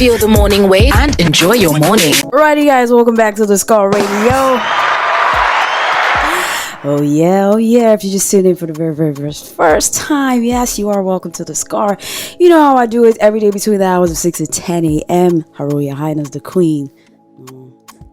Feel the morning wave and enjoy your morning. Alrighty, guys, welcome back to the Scar Radio. Oh yeah. If you just tuned in for the very first time, yes, you are welcome to the Scar. You know how I do it every day between the hours of 6 and 10 a.m. Her Royal Highness, the Queen.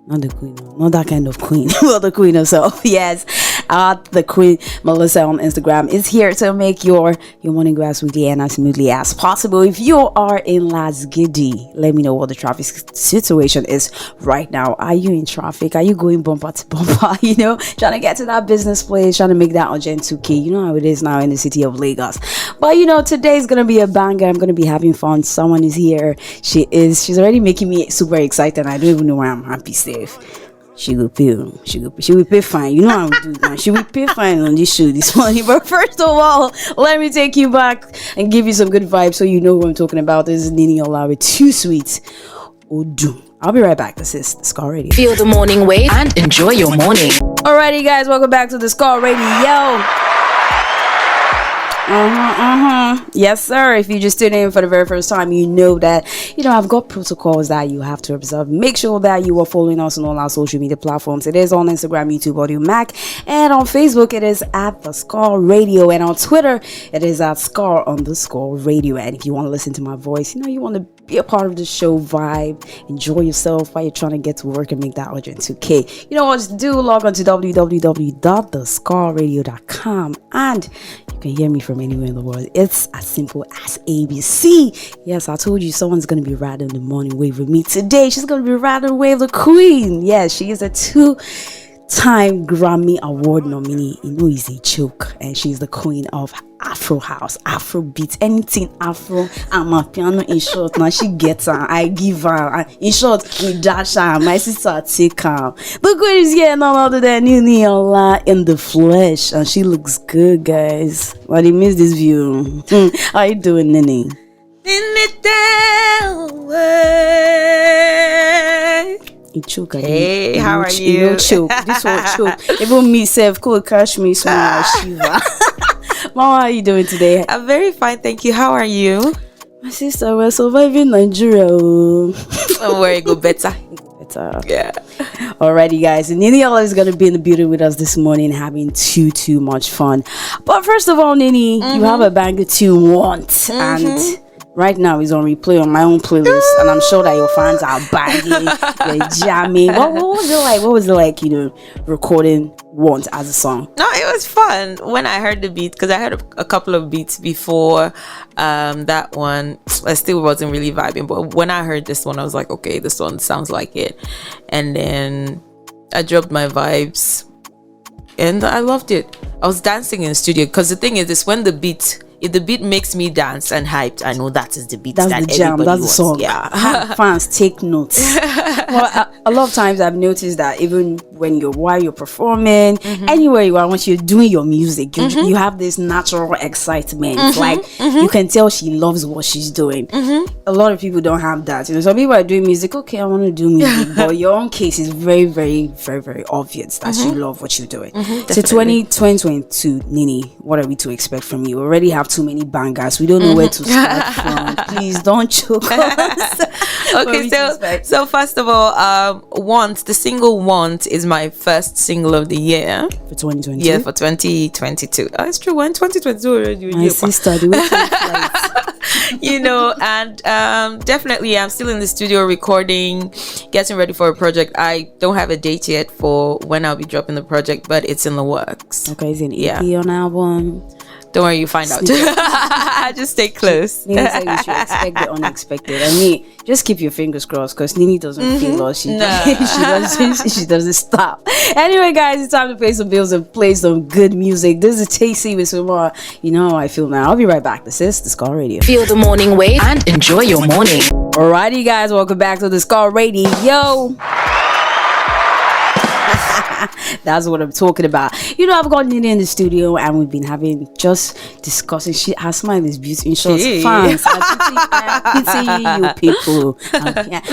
Not the Queen, not that kind of Queen. Well, the Queen herself, yes. The Queen Melissa on Instagram is here to make your morning go as sweetly and as smoothly as possible. If you are in Las Giddy, let me know what the traffic situation is right now. Are you in traffic? Are you going bumper to bumper? Trying to get to that business place, trying to make that urgent 2K. You know how it is now in the city of Lagos. But today's gonna be a banger. I'm gonna be having fun. Someone is here. She's already making me super excited. I don't even know why I'm happy. Safe. She will pay fine. You know how I do it now. She will pay fine on this show this morning. But first of all, let me take you back and give you some good vibes so you know who I'm talking about. This is Niniola with Too Sweet Odu. I'll be right back. This is the Scar Radio. Feel the morning wave and enjoy your morning. Alrighty, guys, welcome back to the Scar Radio. Yes, sir. If you just tuned in for the very first time, you know that, I've got protocols that you have to observe. Make sure that you are following us on all our social media platforms. It is on Instagram, YouTube, Audio Mac, and on Facebook, it is at the Scar Radio, and on Twitter, it is at Scar_Radio. And if you want to listen to my voice, you want to be a part of the show vibe, enjoy yourself while you're trying to get to work and make that urgent 2K. You know what to do? Log on to www.thescarradio.com and you can hear me from anywhere in the world. It's as simple as ABC. Yes, I told you someone's going to be riding the morning wave with me today. She's going to be riding the wave, the Queen. Yes, she is a two-time Grammy Award nominee. It's a joke. And she's the Queen of Afro House, Afro Beat, anything Afro. I'm a piano in short. Now she gets her. I give her. In short, we dash her. My sister take her. The Queen is here, none other than Niniola in the flesh, and she looks good, guys. But you missed this view. How you doing, Nini? Choke, hey, how are you? Choke. This one choke. Even me, self, could catch me, so I shiver. Mama, how are you doing today? I'm very fine, thank you. How are you? My sister, we're surviving Nigeria. Don't worry, go better. Yeah. Alrighty, guys. Niniola is gonna be in the building with us this morning, having too much fun. But first of all, Nini, you have a banger tune, Want, and right now is on replay on my own playlist, and I'm sure that your fans are banging, they're jamming. What was it like? What was it like, recording Want as a song? No, it was fun when I heard the beat, because I heard a couple of beats before that one. I still wasn't really vibing, but when I heard this one, I was like, okay, this one sounds like it. And then I dropped my vibes, and I loved it. I was dancing in the studio, because the thing is when if the beat makes me dance and hyped, I know that is the beat. That's the jam. That's the song. Yeah. Fans, take notes. Well, a lot of times I've noticed that even while you're performing, anywhere you are, once you're doing your music, you have this natural excitement. Like you can tell she loves what she's doing. A lot of people don't have that. Some people are doing music. Okay, I want to do music, but your own case is very, very, very, very obvious that you love what you're doing. So 2022, Nini, what are we to expect from you? We already have too many bangers. We don't know where to start from. Please don't choke us. Okay, so first of all, Want, the single Want is my first single of the year for 2022. Yeah, for 2022. It's true. When 2022 already. My sister, the way and definitely I'm still in the studio recording, getting ready for a project. I don't have a date yet for when I'll be dropping the project, but it's in the works. Okay, is it an EP or an album? Don't worry, you find out. Just stay close. Nini said you should expect the unexpected. I mean, just keep your fingers crossed, because Nini doesn't feel lost. She doesn't stop. Anyway, guys, it's time to pay some bills and play some good music. This is Tasty with some more. You know how I feel now. I'll be right back. This is the Scar Radio. Feel the morning wave and enjoy your morning. Alrighty, guys, welcome back to the Scar Radio. That's what I'm talking about. I've got Nini in the studio and we've been just discussing. Her smile is beautiful. In short, fans, I pity you people.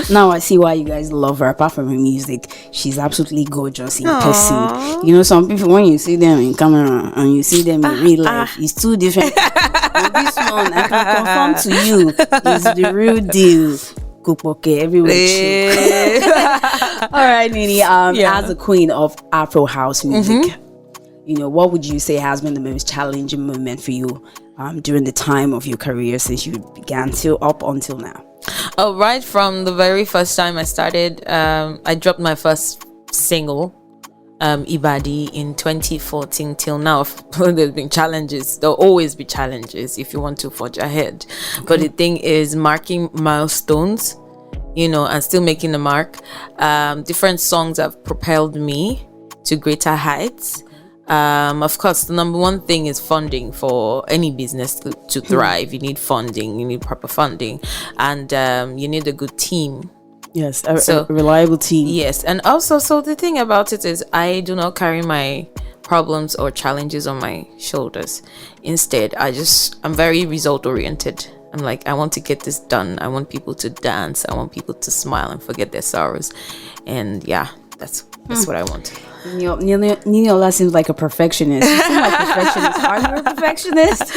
Now I see why you guys love her. Apart from her music, she's absolutely gorgeous in person. Some people, when you see them in camera and you see them in real life, it's two different. And this one, I can confirm to you, is the real deal. okay, everywhere. Chill. All right, Nini. As the queen of Afro house music, what would you say has been the most challenging moment for you during the time of your career since you began till up until now? Oh, right from the very first time I started, I dropped my first single, Ibadi, in 2014 till now. There's been challenges. There'll always be challenges if you want to forge ahead. But the thing is marking milestones, and still making the mark. Different songs have propelled me to greater heights. Of course, the number one thing is funding. For any business to thrive, you need funding, you need proper funding, and you need a good team. Yes, a reliable team. Yes, and also, so the thing about it is I do not carry my problems or challenges on my shoulders. Instead, I'm very result oriented. I'm like, I want to get this done. I want people to dance. I want people to smile and forget their sorrows. And yeah, that's what I want. Niniola seems like a perfectionist. You seem like a perfectionist. Are you a perfectionist?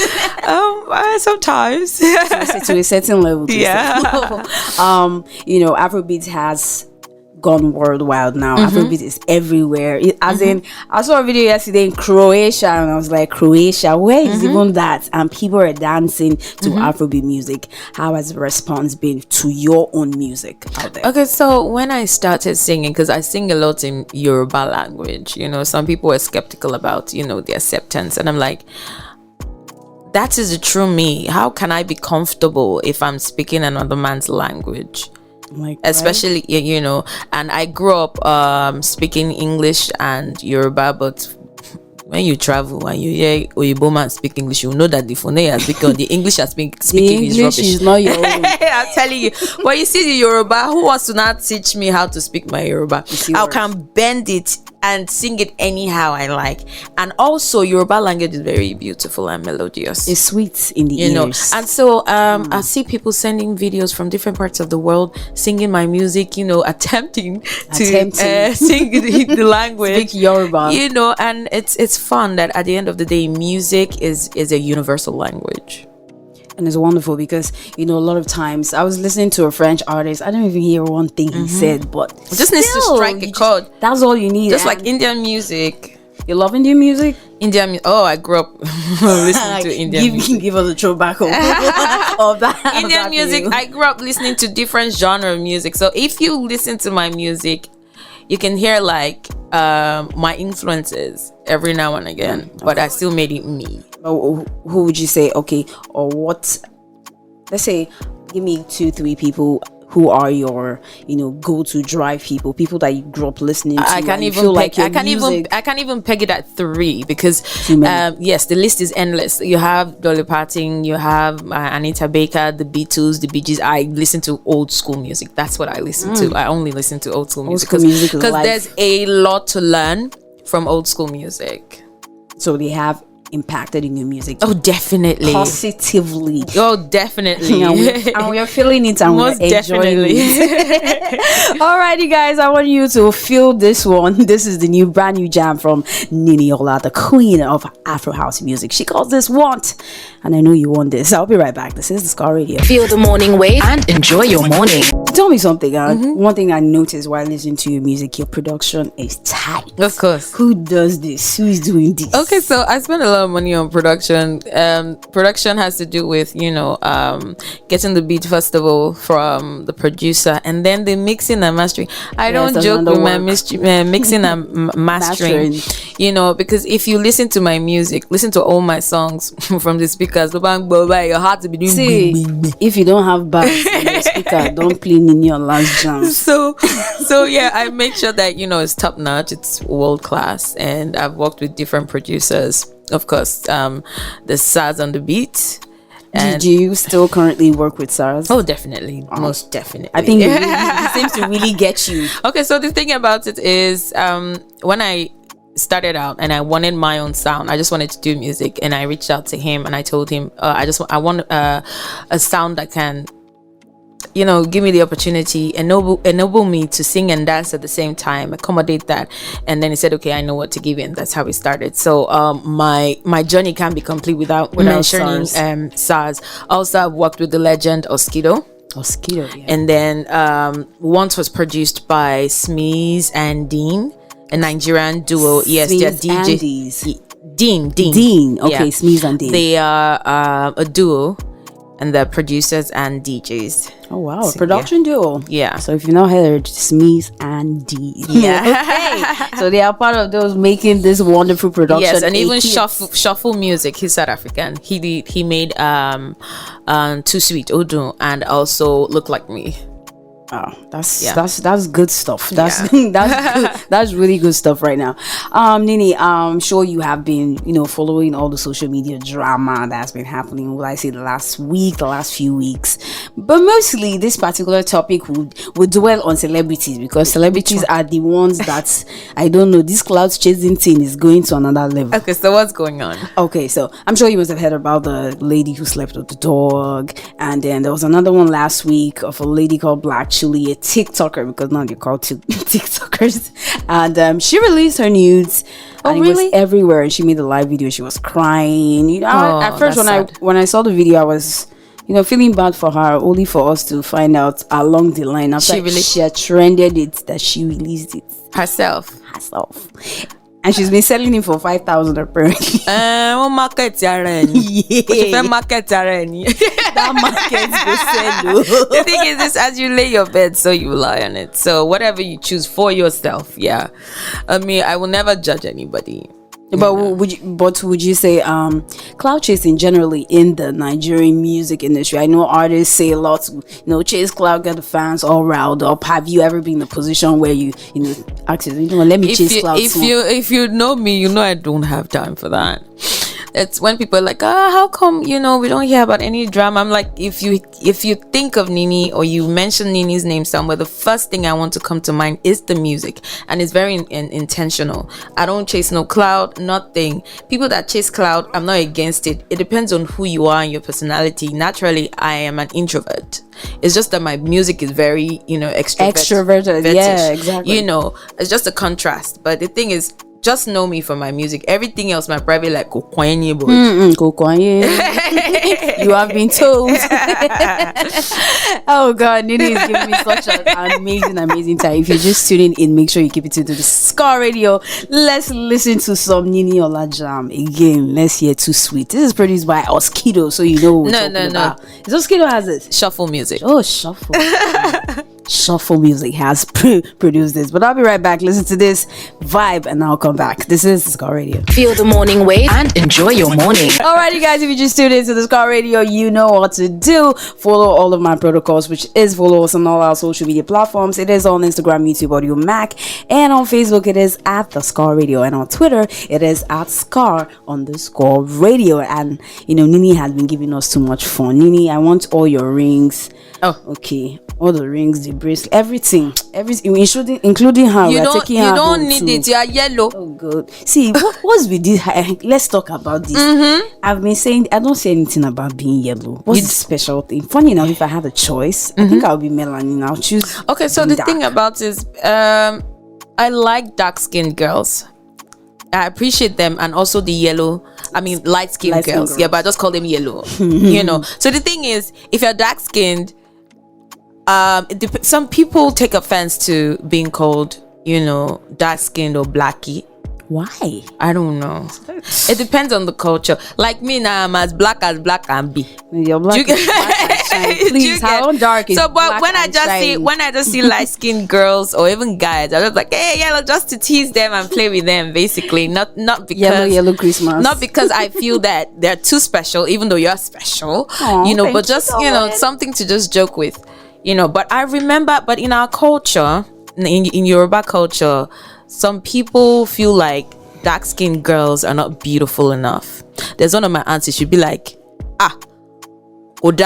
Sometimes. To a certain level. Yeah. Afrobeat has gone worldwide now. Afrobeat is everywhere. As in, I saw a video yesterday in Croatia, and I was like, Croatia, where is even that? And people are dancing to Afrobeat music. How has the response been to your own music out there? Okay, so when I started singing, because I sing a lot in Yoruba language, some people were skeptical about, the acceptance. And I'm like, that is the true me. How can I be comfortable if I'm speaking another man's language? Especially, and I grew up speaking English and Yoruba, but when you travel and you hear Oyibo man speak English, you know that the phone has speaking, the English has been speaking is rubbish. Is not your own. I'm telling you. But you see the Yoruba, who wants to not teach me how to speak my Yoruba? I can bend it and sing it anyhow I like. And also, Yoruba language is very beautiful and melodious. It's sweet in the ears. And so I see people sending videos from different parts of the world singing my music, attempting to sing the language. Speak Yoruba. And it's fun that at the end of the day, music is a universal language. And it's wonderful because, a lot of times I was listening to a French artist. I don't even hear one thing he said, but just needs to strike a chord. That's all you need. Just like Indian music. You love Indian music? I grew up listening to Indian music. Give us a throwback of that. Indian music. I grew up listening to different genre of music. So if you listen to my music, you can hear my influences every now and again, but I still made it me. Who would you say, or what, let's say, give me 2-3 people who are your go-to drive people that you grew up listening to? I can't even peg it at 3 because yes, the list is endless. You have Dolly Parton, you have Anita Baker, the Beatles, the Bee Gees. I listen to old school music. That's what I listen to. I only listen to old school music because there's a lot to learn from old school music. So they have impacted in your music? Oh, definitely. Positively. Oh, definitely. And we're feeling it and most we're enjoying it. All right, you guys, I want you to feel this one. This is the brand new jam from Niniola, the queen of Afro house music. She calls this Want, and I know you want this. I'll be right back. This is the Scar Radio. Feel the morning wave and enjoy your morning. Tell me something. One thing I noticed while listening to your music, your production is tight. Of course. Who does this? Who is doing this? Okay, so I spend a lot of money on production. Production has to do with getting the beat first of all from the producer, and then the mixing and mastering. I don't joke with my mixing and mastering. Because if you listen to my music, listen to all my songs from the speakers, your heart to be doing. See, if you don't have bass in your speaker, don't play Niniola jam. So yeah, I make sure that it's top notch, it's world class, and I've worked with different producers. Of course, the SARS on the beat. And do you still currently work with SARS? Oh, definitely. Most definitely. I think it seems to really get you. Okay, so the thing about it is when I started out and I wanted my own sound, I just wanted to do music, and I reached out to him and I told him I want a sound that can give me the opportunity, enable me to sing and dance at the same time, accommodate that. And then he said, okay, I know what to give you, and that's how we started. So my journey can't be complete without mentioning SARS. Also, I've worked with the legend Oskido. Mosquito, yeah. And then once was produced by Smeeze and Dean, a Nigerian duo. Yes, they're DJs. Dean. Okay, yeah. Smeeze and Dean. They are a duo, and they're producers and DJs. Oh wow, so, production duo. Yeah. So if you've not heard, Smeeze and Dean. Yeah. Okay. So they are part of those making this wonderful production. Yes, and even shuffle music. He's South African. He made Too Sweet Odu and also Look Like Me. Oh, that's good stuff. That's Yeah. that's really good stuff right now. Nini, I'm sure you have been, following all the social media drama that's been happening. Will I say the last few weeks? But mostly this particular topic would dwell on celebrities, because celebrities are the ones that I don't know. This cloud chasing thing is going to another level. Okay, so what's going on? Okay, so I'm sure you must have heard about the lady who slept with the dog, and then there was another one last week of a lady called Black Chili, a TikToker, because now they're called TikTokers, and she released her nudes. Oh, and really? It was everywhere, and she made a live video. She was crying. At first when I saw the video, I was feeling bad for her, only for us to find out along the line after she had trended it that she released it herself. And she's been selling it for 5,000 apparently. Market market That market go sell. The thing is this: as you lay your bed, so you lie on it. So whatever you choose for yourself, yeah. I mean, I will never judge anybody. But would you say cloud chasing generally in the Nigerian music industry? I know artists say a lot, chase cloud, get the fans all riled up. Have you ever been in a position where you actually let me chase cloud? If you know me, I don't have time for that. It's when people are like, how come we don't hear about any drama? I'm like, if you think of Nini or you mention Nini's name somewhere, the first thing I want to come to mind is the music, and it's very intentional. I don't chase no cloud, nothing. People that chase cloud, I'm not against it. It depends on who you are and your personality. Naturally, I am an introvert. It's just that my music is very extroverted. Yeah, exactly. It's just a contrast. But the thing is, just know me for my music. Everything else, my private, like Kokwanye, you have been told. Oh God, Nini is giving me such an amazing time. If you're just tuning in, make sure you keep it to the Scar Radio. Let's listen to some Niniola jam again. Let's hear Too Sweet. This is produced by Oskido, so you know what we're talking about. Is Oskido has it? Shuffle music. Oh, shuffle. Shuffle music has produced this. But I'll be right back. Listen to this vibe and I'll come back. This is Scar Radio. Feel the morning wave and enjoy your morning. Alrighty guys, if you just tuned into the Scar Radio, you know what to do. Follow all of my protocols, which is follow us on all our social media platforms. It is on Instagram, YouTube, Audio Mac, and on Facebook it is at the Scar Radio, and on Twitter it is at Scar_radio. And Nini has been giving us too much fun. Nini, I want all your rings. Oh, okay. All the rings, the bracelet, everything, including her. You don't need it. You are yellow. Oh God. See, what's with this? Let's talk about this. Mm-hmm. I've been saying I don't say anything about being yellow. What's the special thing? Funny enough, if I had a choice, I think I'll be melanin. I'll choose. Okay, so the thing about is, I like dark-skinned girls. I appreciate them, and also the light-skinned girls. Yeah, but I just call them yellow. So the thing is, if you're dark-skinned, some people take offense to being called, dark-skinned or blackie. Why? I don't know. It depends on the culture. Like me now, I'm as black can be. You're black. Please, how dark is so? But black when I just see light skinned girls or even guys, I'm just like, hey, yellow, just to tease them and play with them, basically. Not because yellow Christmas. Not because I feel that they're too special, even though you're special. Aww, but just something to just joke with. But I remember, but in our culture, in Yoruba culture, some people feel like dark-skinned girls are not beautiful enough. There's one of my aunts, she'd be like, that's what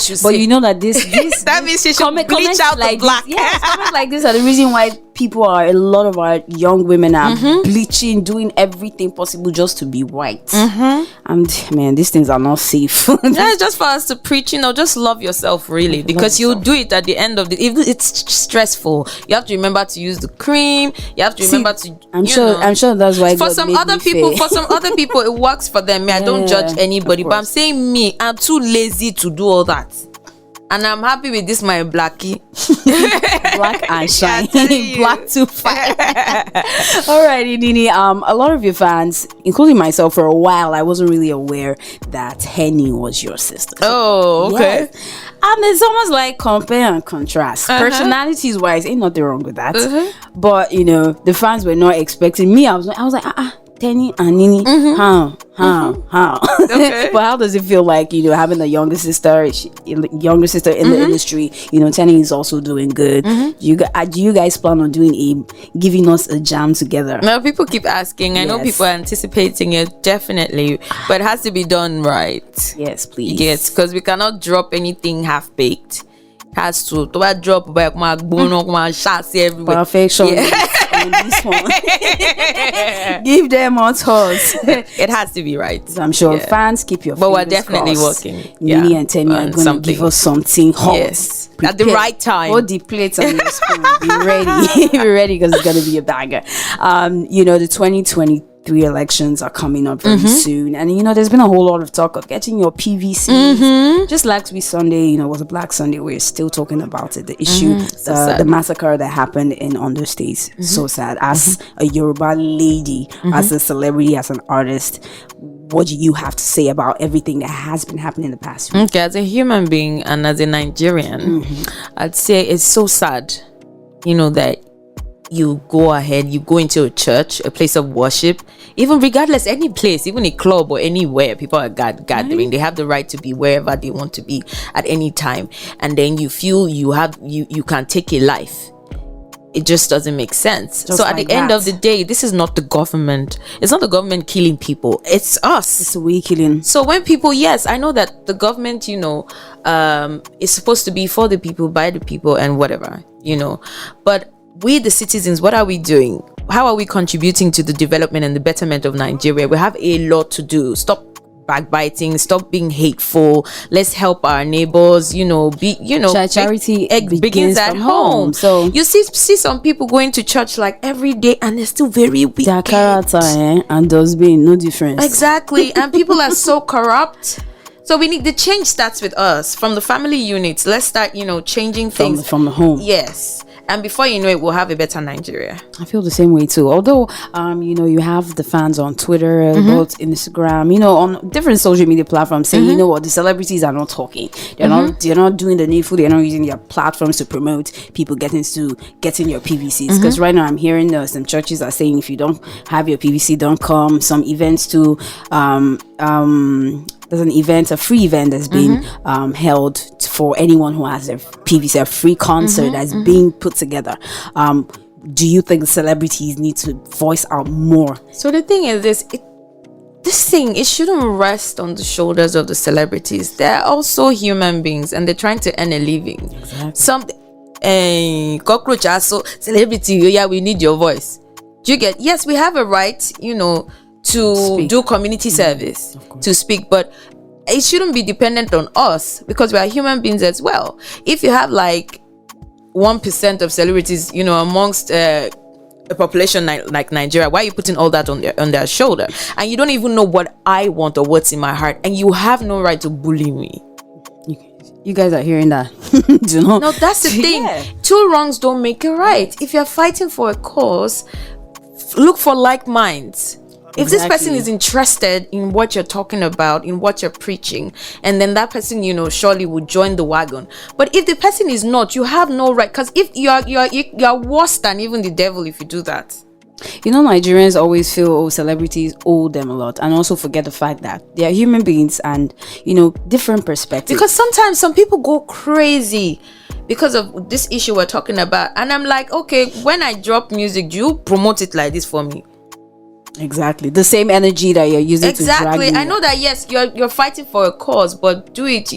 she said. But you know that this that means she should bleach out the black. Yes, comments like this are the reason why people are, a lot of our young women are bleaching, doing everything possible just to be white. And man, these things are not safe. It's just for us to preach, just love yourself, really, because you'll do it at the end of the. If it's stressful, you have to remember to use the cream. You have to remember to. I'm sure that's why. For God some made other me people, fair. for some other people, it works for them. I don't judge anybody, but I'm saying me, I'm too lazy to do all that. And I'm happy with this, my blackie. Black and shine. Yeah, Black to fire. Alrighty, Nini. A lot of your fans, including myself, for a while, I wasn't really aware that Henny was your sister. Oh, okay. Yes. And it's almost like compare and contrast. Personalities wise, ain't nothing wrong with that. But the fans were not expecting me. I was like, Tenny and Nini, how? Okay. But how does it feel like having a younger sister in the industry? Tenny is also doing good. Do you guys plan on giving us a jam together? Now people keep asking. I know Yes. people are anticipating it, definitely, but it has to be done right. Yes, please. Yes, because we cannot drop anything half baked. Has to drop back my bone, my shots everywhere. Perfection. On this one. Give them on toes. It has to be right. So I'm sure fans keep your But we're fingers definitely crossed. working. Nini and Tenny are going to give us something hot. Yes. At the right time. Hold the plates and the spoon. Be ready. Be ready, because it's going to be a banger. The 2023 elections are coming up very soon. And, there's been a whole lot of talk of getting your PVCs. Just last week, Sunday, was a Black Sunday. We're still talking about it. The issue, the massacre that happened in Ondo State. So sad. As a Yoruba lady, as a celebrity, as an artist, what do you have to say about everything that has been happening in the past week? Okay, as a human being and as a Nigerian, I'd say it's so sad, that you go into a church, a place of worship, even regardless, any place, even a club or anywhere, people are gathering. They have the right to be wherever they want to be at any time. And then you feel you can take a life. It just doesn't make sense. So at the end of the day, this is not the government. It's not the government killing people. It's us. It's we killing. So when people, yes, I know that the government, is supposed to be for the people, by the people, and whatever, But we, the citizens, what are we doing? How are we contributing to the development and the betterment of Nigeria? We have a lot to do. Stop backbiting, stop being hateful. Let's help our neighbors, charity begins at home. So you see some people going to church like every day and they're still very wicked. Their character and does being no difference. Exactly. And people are so corrupt. So we need the change starts with us from the family units. Let's start, changing things from the home. Yes. And before you know it, we'll have a better Nigeria. I feel the same way too. Although, you have the fans on Twitter, both Instagram, on different social media platforms saying, you know what, the celebrities are not talking. They're not doing the needful. They're not using their platforms to promote people getting your PVCs. Because right now I'm hearing some churches are saying if you don't have your PVC, don't come. Some events too. There's a free event that's been held for anyone who has their PVC, a free concert that's being put together. Do you think the celebrities need to voice out more? So the thing is it shouldn't rest on the shoulders of the celebrities. They're also human beings and they're trying to earn a living. Exactly. Cockroach also celebrity, yeah, we need your voice. Do you get? Yes, we have a right, to speak. Do community service, to speak, but it shouldn't be dependent on us because we are human beings as well. If you have like 1% of celebrities, amongst a population like Nigeria, why are you putting all that on their shoulder? And you don't even know what I want or what's in my heart, and you have no right to bully me. You guys are hearing that? No, that's the thing. Two wrongs don't make it right. If you're fighting for a cause, look for like minds. If this person is interested in what you're talking about, in what you're preaching, and then that person, surely would join the wagon. But if the person is not, you have no right, because if you're worse than even the devil if you do that. Nigerians always feel celebrities owe them a lot, and also forget the fact that they are human beings and different perspectives. Because sometimes some people go crazy because of this issue we're talking about, and I'm like, okay, when I drop music, do you promote it like this for me? Exactly. The same energy that you're using to drag Exactly. me. I know that yes, you're fighting for a cause, but do it,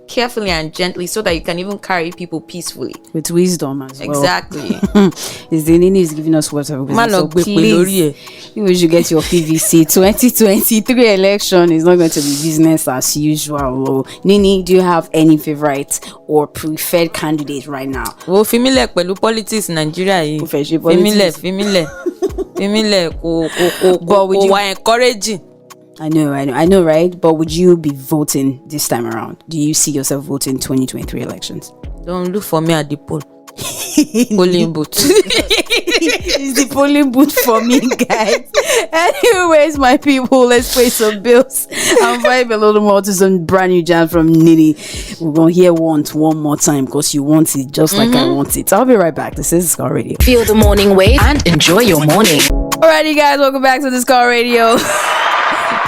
carefully and gently so that you can even carry people peacefully. With wisdom as well. Exactly. Is the Nini is giving us whatever. Man, So please, you should get your PVC. 2023 election is not going to be business as usual. Nini, do you have any favorite or preferred candidate right now? Well, familiar pẹ̀lú politics Nigeria yìí. Familiar, but would you encouraging? I know, right? But would you be voting this time around? Do you see yourself voting 2023 elections? Don't look for me at the poll. Polling booth. It's the polling booth for me, guys. Anyways, my people, let's pay some bills and vibe a little more to some brand new jam from Nini. We're gonna hear one more time because you want it just like I want it. I'll be right back. This is Scar Radio. Feel the morning wave and enjoy your morning. Alrighty, guys, welcome back to the Scar Radio.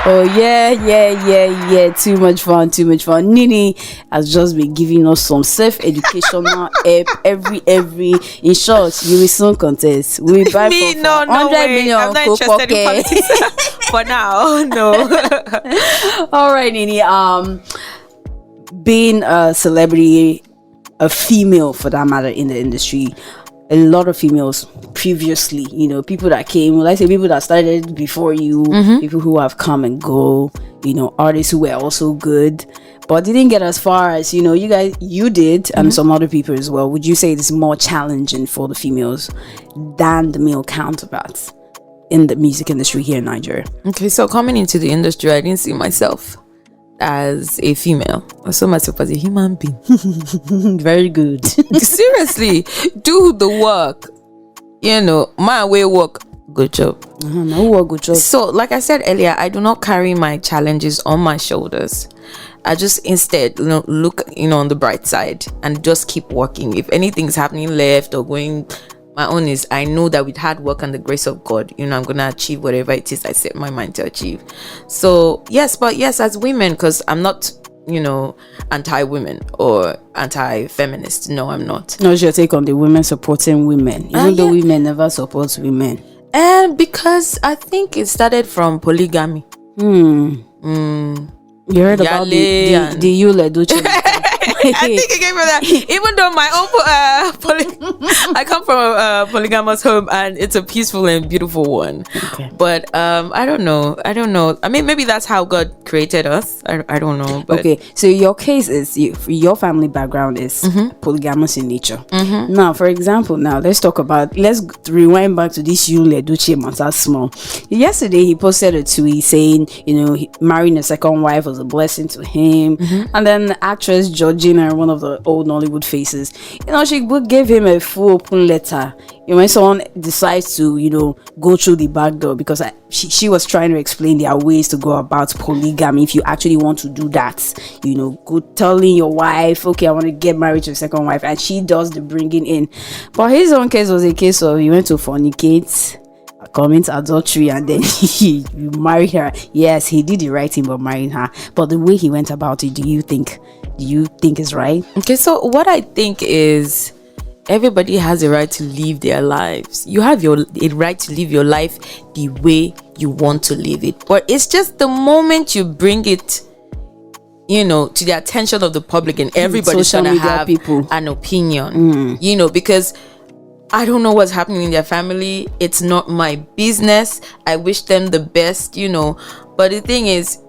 Oh yeah. Too much fun. Nini has just been giving us some self-educational help every. In short, you will soon contest. We will buy me, for no 100 way. million. I'm not interested in politics for now. No. All right, Nini. Being a celebrity, a female for that matter in the industry. A lot of females previously, people that came, let's say people that started before you, people who have come and go, artists who were also good, but didn't get as far as, you did, and some other people as well. Would you say it's more challenging for the females than the male counterparts in the music industry here in Nigeria? Okay, so coming into the industry, I didn't see myself as a female. I saw myself as a human being. Very good. Seriously, do the work. My way work. Good job. No work, good job. So, like I said earlier, I do not carry my challenges on my shoulders. I just instead, look, on the bright side and just keep working. If anything's happening left or going, my own is I know that with hard work and the grace of God, I'm gonna achieve whatever it is I set my mind to achieve. So yes, as women, because I'm not, anti-women or anti-feminist. No, I'm not. What's your take on the women supporting women, even though women never support women? And because I think it started from polygamy. You heard about the Yule Duce? I think it came from that. Even though my own I come from a polygamous home and it's a peaceful and beautiful one. Okay. But I don't know. I mean, maybe that's how God created us. I don't know. But. Okay, so your case is your family background is polygamous in nature. Now, for example, let's rewind back to this Yule Duce matter small. Yesterday, he posted a tweet saying, marrying a second wife was a blessing to him, and then the actress Georgina, one of the old Nollywood faces, she gave him a full open letter. When someone decides to, go through the back door, because she was trying to explain there are ways to go about polygamy if you actually want to do that. Go telling your wife, okay, I want to get married to a second wife, and she does the bringing in. But his own case was a case of he went to fornicate, commit adultery, and then you married her. Yes, he did the right thing by marrying her, but the way he went about it, do you think is right? Okay, so what I think is everybody has a right to live their lives. You have a right to live your life the way you want to live it, but it's just the moment you bring it to the attention of the public and everybody's gonna have an opinion, because I don't know what's happening in their family. It's not my business. I wish them the best, but the thing is,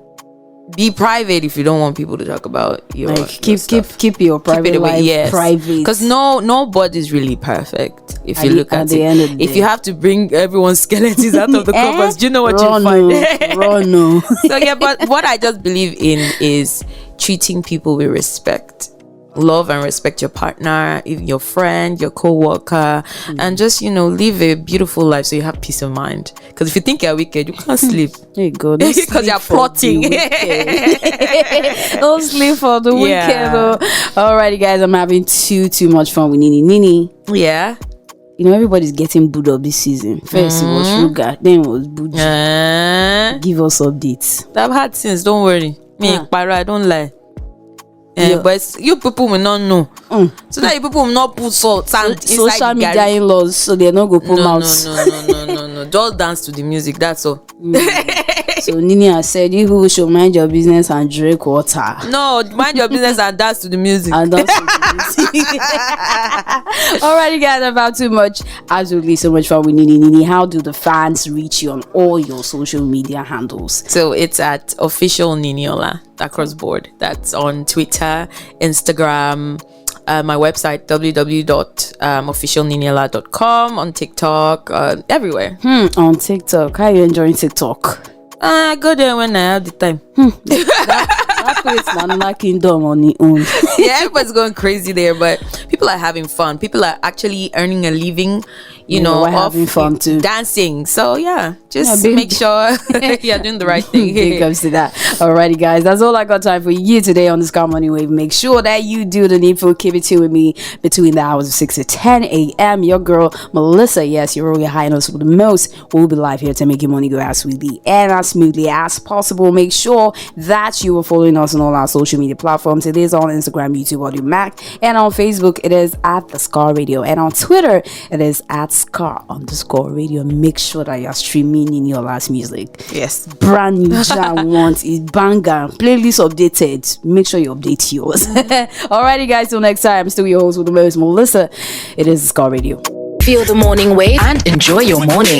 be private if you don't want people to talk about your stuff. Keep your private life private, because nobody's really perfect. If you look at the end of the if day. you have to bring everyone's skeletons out of the cupboards, do you know what you'll find? No. So yeah, but what I just believe in is treating people with respect. Love and respect your partner, even your friend, your co-worker, and just live a beautiful life so you have peace of mind. Because if you think you're wicked, you can't sleep. There you go. Because you're plotting. Don't sleep for the weekend. Alrighty, guys, I'm having too much fun with Nini. Yeah. Everybody's getting booed up this season. First it was Sugar, then it was Buju. Give us updates. I've had since, don't worry. Me, I don't lie. But you people will not know. So that you people will not put sand inside social the media garri. in-laws, so they no go put mouth. No. Just dance to the music. That's all. So Nini has said, you who should mind your business and drink water. No, mind your business and dance to the music. And dance to the music. Alrighty, guys, about too much. Absolutely so much fun with Nini. How do the fans reach you on all your social media handles? So it's at official Niniola across board. That's on Twitter, Instagram, my website www.officialniniola.com, on TikTok, everywhere. On TikTok. How are you enjoying TikTok? I go there when I have the time. That place is another kingdom on its own. Yeah, everybody's going crazy there, but people are having fun. People are actually earning a living, you know, we're having fun too. Dancing. So yeah, just big- make sure you're doing the right thing. Big comes to that. Alrighty, guys, that's all I got time for you today on the Scar Money Wave. Make sure that you do the needful. Keep it tuned with me between the hours of 6 to 10 a.m. Your girl Melissa, yes, your Royal Highness with the most, will be live here to make your money go as sweetly and as smoothly as possible. Make sure that you are following us on all our social media platforms. It is on Instagram, YouTube, Audio Mac, and on Facebook it is at the Scar Radio, and on Twitter it is at Scar_Radio. Make sure that you're streaming in your last music. Yes. Brand new jam want is banger, playlist updated. Make sure you update yours. Alrighty, guys, till next time. Still your host with the most, Melissa. It is Scar Radio. Feel the morning wave and enjoy your morning.